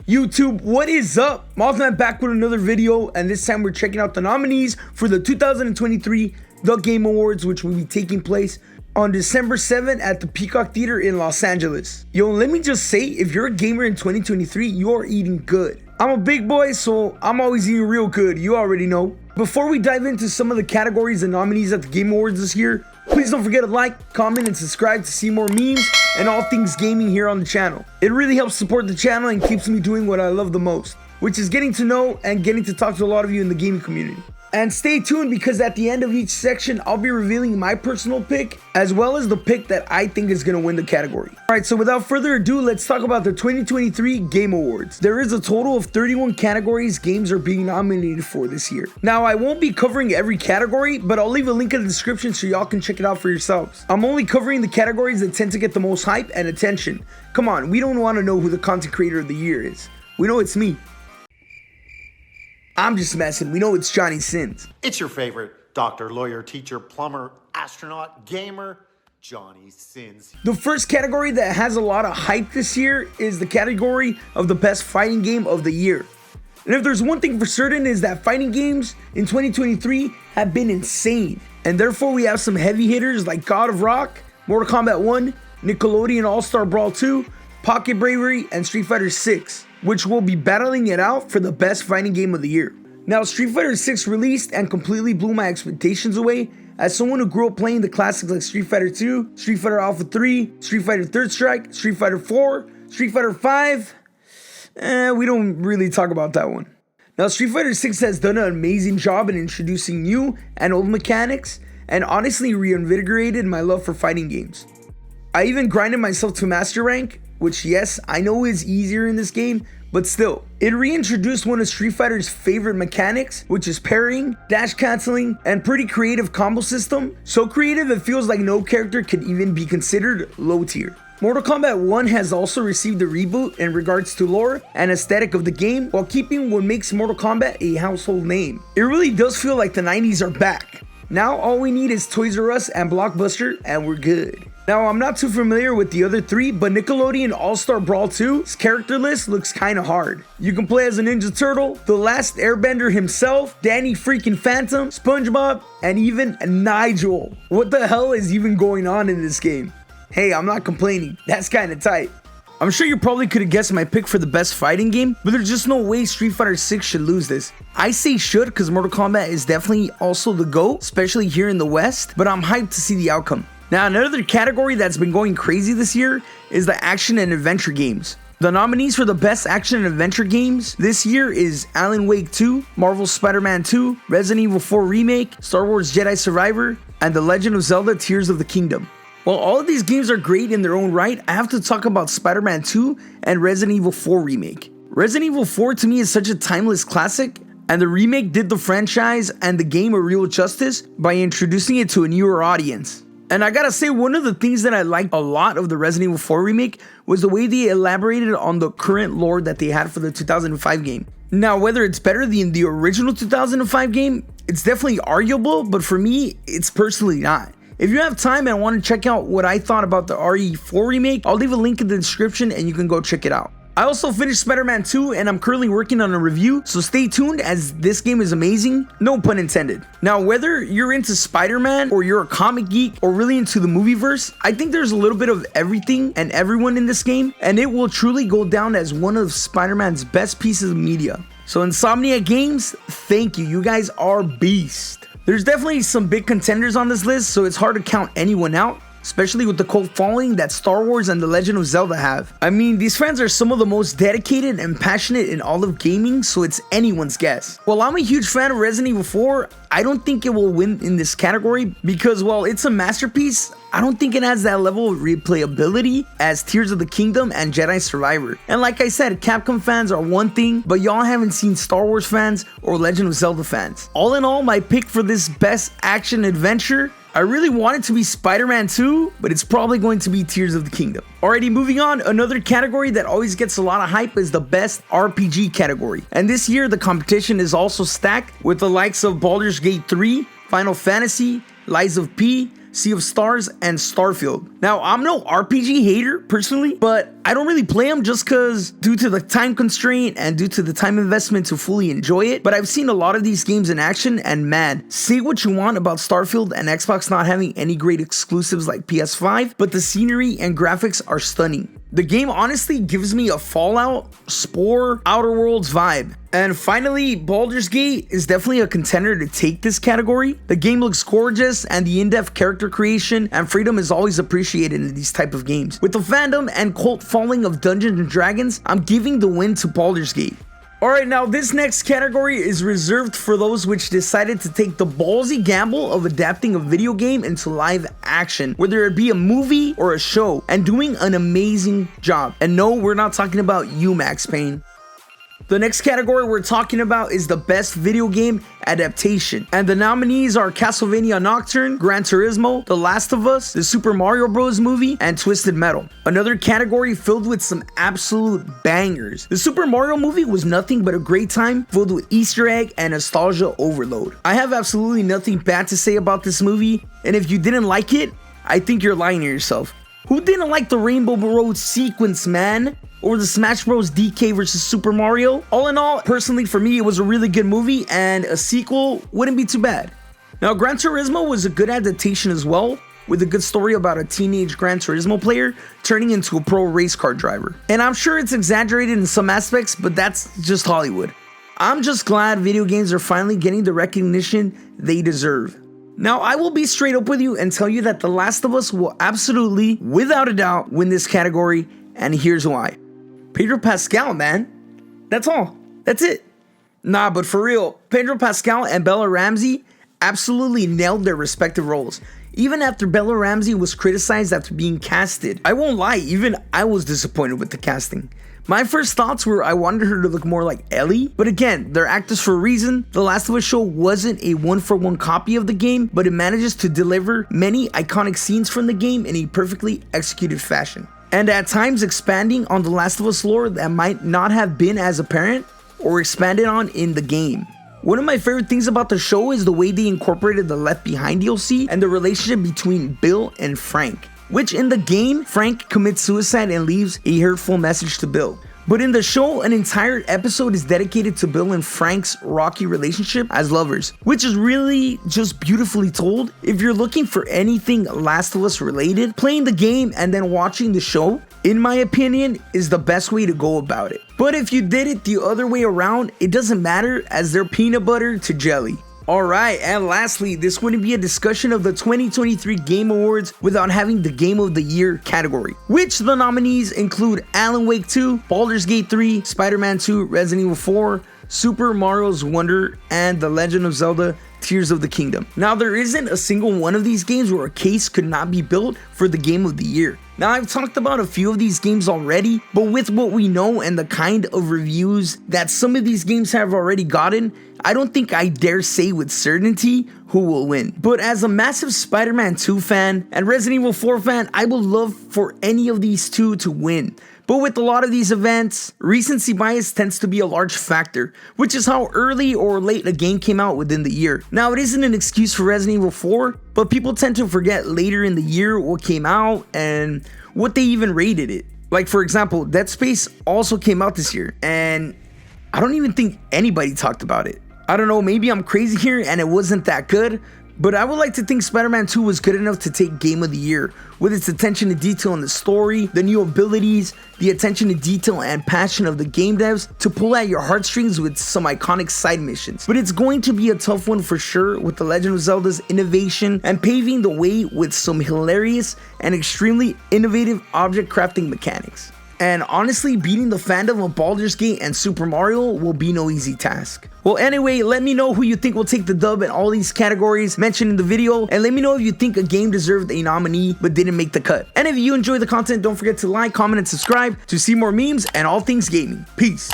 YouTube, what is up? Mothman back with another video, and this time we're checking out the nominees for the 2023 The Game Awards, which will be taking place on December 7th at the Peacock Theater in Los Angeles. Yo, let me just say, if you're a gamer in 2023, you are eating good. I'm a big boy, so I'm always eating real good, you already know. Before we dive into some of the categories and nominees at the Game Awards this year, please don't forget to like, comment, and subscribe to see more memes and all things gaming here on the channel. It really helps support the channel and keeps me doing what I love the most, which is getting to know and getting to talk to a lot of you in the gaming community. And stay tuned, because at the end of each section, I'll be revealing my personal pick, as well as the pick that I think is going to win the category. Alright, so without further ado, let's talk about the 2023 Game Awards. There is a total of 31 categories games are being nominated for this year. Now, I won't be covering every category, but I'll leave a link in the description so y'all can check it out for yourselves. I'm only covering the categories that tend to get the most hype and attention. Come on, we don't want to know who the content creator of the year is. We know it's me. I'm just messing. We know it's Johnny Sins. It's your favorite doctor, lawyer, teacher, plumber, astronaut, gamer, Johnny Sins. The first category that has a lot of hype this year is the category of the best fighting game of the year. And if there's one thing for certain, is that fighting games in 2023 have been insane. And therefore we have some heavy hitters like God of Rock, Mortal Kombat 1, Nickelodeon All-Star Brawl 2, Pocket Bravery, and Street Fighter 6. Which will be battling it out for the best fighting game of the year. Now, Street Fighter 6 released and completely blew my expectations away. As someone who grew up playing the classics like Street Fighter 2, Street Fighter Alpha 3, Street Fighter Third Strike, Street Fighter 4, Street Fighter 5, we don't really talk about that one. Now, Street Fighter 6 has done an amazing job in introducing new and old mechanics, and honestly reinvigorated my love for fighting games. I even grinded myself to Master Rank, which, yes, I know is easier in this game, but still, it reintroduced one of Street Fighter's favorite mechanics, which is parrying, dash canceling, and pretty creative combo system. So creative it feels like no character could even be considered low tier. Mortal Kombat 1 has also received a reboot in regards to lore and aesthetic of the game, while keeping what makes Mortal Kombat a household name. It really does feel like the 90s are back. Now all we need is Toys R Us and Blockbuster, and we're good. Now, I'm not too familiar with the other three, but Nickelodeon All-Star Brawl 2's character list looks kinda hard. You can play as a Ninja Turtle, the Last Airbender himself, Danny freaking Phantom, SpongeBob, and even Nigel. What the hell is even going on in this game? Hey, I'm not complaining. That's kinda tight. I'm sure you probably could have guessed my pick for the best fighting game, but there's just no way Street Fighter 6 should lose this. I say should because Mortal Kombat is definitely also the GOAT, especially here in the West, but I'm hyped to see the outcome. Now, another category that's been going crazy this year is the action and adventure games. The nominees for the best action and adventure games this year is Alan Wake 2, Marvel's Spider-Man 2, Resident Evil 4 Remake, Star Wars Jedi Survivor, and The Legend of Zelda Tears of the Kingdom. While all of these games are great in their own right, I have to talk about Spider-Man 2 and Resident Evil 4 Remake. Resident Evil 4 to me is such a timeless classic, and the remake did the franchise and the game a real justice by introducing it to a newer audience. And I gotta say, one of the things that I liked a lot of the Resident Evil 4 remake was the way they elaborated on the current lore that they had for the 2005 game. Now, whether it's better than the original 2005 game, it's definitely arguable, but for me, it's personally not. If you have time and want to check out what I thought about the RE4 remake, I'll leave a link in the description and you can go check it out. I also finished Spider-Man 2 and I'm currently working on a review, so stay tuned as this game is amazing, no pun intended. Now, whether you're into Spider-Man or you're a comic geek or really into the movieverse, I think there's a little bit of everything and everyone in this game, and it will truly go down as one of Spider-Man's best pieces of media. So Insomniac Games, thank you, you guys are beast. There's definitely some big contenders on this list, so it's hard to count anyone out, especially with the cult following that Star Wars and The Legend of Zelda have. I mean, these fans are some of the most dedicated and passionate in all of gaming, so it's anyone's guess. While I'm a huge fan of Resident Evil 4, I don't think it will win in this category because while it's a masterpiece, I don't think it has that level of replayability as Tears of the Kingdom and Jedi Survivor. And like I said, Capcom fans are one thing, but y'all haven't seen Star Wars fans or Legend of Zelda fans. All in all, my pick for this best action adventure, I really want it to be Spider-Man 2, but it's probably going to be Tears of the Kingdom. Alrighty, moving on, another category that always gets a lot of hype is the best RPG category. And this year, the competition is also stacked with the likes of Baldur's Gate 3, Final Fantasy, Lies of P, Sea of Stars, and Starfield. Now, I'm no RPG hater personally, but I don't really play them just because due to the time constraint and due to the time investment to fully enjoy it. But I've seen a lot of these games in action, and man, say what you want about Starfield and Xbox not having any great exclusives like PS5, but the scenery and graphics are stunning. The game honestly gives me a Fallout, Spore, Outer Worlds vibe. And finally, Baldur's Gate is definitely a contender to take this category. The game looks gorgeous, and the in-depth character creation and freedom is always appreciated in these type of games. With the fandom and cult following of Dungeons & Dragons, I'm giving the win to Baldur's Gate. Alright, now this next category is reserved for those which decided to take the ballsy gamble of adapting a video game into live action, whether it be a movie or a show, and doing an amazing job. And no, we're not talking about you, Max Payne. The next category we're talking about is the best video game adaptation. And the nominees are Castlevania Nocturne, Gran Turismo, The Last of Us, the Super Mario Bros. Movie, and Twisted Metal. Another category filled with some absolute bangers. The Super Mario movie was nothing but a great time filled with Easter egg and nostalgia overload. I have absolutely nothing bad to say about this movie, and if you didn't like it, I think you're lying to yourself. Who didn't like the Rainbow Road sequence, man? Or the Smash Bros. DK versus Super Mario? All in all, personally for me, it was a really good movie, and a sequel wouldn't be too bad. Now, Gran Turismo was a good adaptation as well, with a good story about a teenage Gran Turismo player turning into a pro race car driver. And I'm sure it's exaggerated in some aspects, but that's just Hollywood. I'm just glad video games are finally getting the recognition they deserve. Now, I will be straight up with you and tell you that The Last of Us will absolutely, without a doubt, win this category, and here's why. Pedro Pascal, man. That's all. That's it. Nah, but for real, Pedro Pascal and Bella Ramsey absolutely nailed their respective roles. Even after Bella Ramsey was criticized after being casted, I won't lie, even I was disappointed with the casting. My first thoughts were I wanted her to look more like Ellie, but again, they're actors for a reason. The Last of Us show wasn't a one-for-one copy of the game, but it manages to deliver many iconic scenes from the game in a perfectly executed fashion. And at times expanding on The Last of Us lore that might not have been as apparent or expanded on in the game. One of my favorite things about the show is the way they incorporated the Left Behind DLC and the relationship between Bill and Frank. Which in the game, Frank commits suicide and leaves a hurtful message to Bill. But in the show, an entire episode is dedicated to Bill and Frank's rocky relationship as lovers, which is really just beautifully told. If you're looking for anything Last of Us related, playing the game and then watching the show, in my opinion, is the best way to go about it. But if you did it the other way around, it doesn't matter as they're peanut butter to jelly. Alright, and lastly, this wouldn't be a discussion of the 2023 Game Awards without having the Game of the Year category, which the nominees include Alan Wake 2, Baldur's Gate 3, Spider-Man 2, Resident Evil 4, Super Mario's Wonder, and The Legend of Zelda Tears of the Kingdom. Now, there isn't a single one of these games where a case could not be built for the Game of the Year. Now, I've talked about a few of these games already, but with what we know and the kind of reviews that some of these games have already gotten, I don't think I dare say with certainty who will win. But as a massive Spider-Man 2 fan and Resident Evil 4 fan, I would love for any of these two to win. But with a lot of these events, recency bias tends to be a large factor, which is how early or late a game came out within the year. Now, it isn't an excuse for Resident Evil 4, but people tend to forget later in the year what came out and what they even rated it. Like, for example, Dead Space also came out this year, and I don't even think anybody talked about it. I don't know, maybe I'm crazy here and it wasn't that good, but I would like to think Spider-Man 2 was good enough to take Game of the Year, with its attention to detail in the story, the new abilities, the attention to detail and passion of the game devs to pull at your heartstrings with some iconic side missions. But it's going to be a tough one for sure, with The Legend of Zelda's innovation and paving the way with some hilarious and extremely innovative object crafting mechanics. And honestly, beating the fandom of Baldur's Gate and Super Mario will be no easy task. Well, anyway, let me know who you think will take the dub in all these categories mentioned in the video, and let me know if you think a game deserved a nominee but didn't make the cut. And if you enjoy the content, don't forget to like, comment, and subscribe to see more memes and all things gaming. Peace.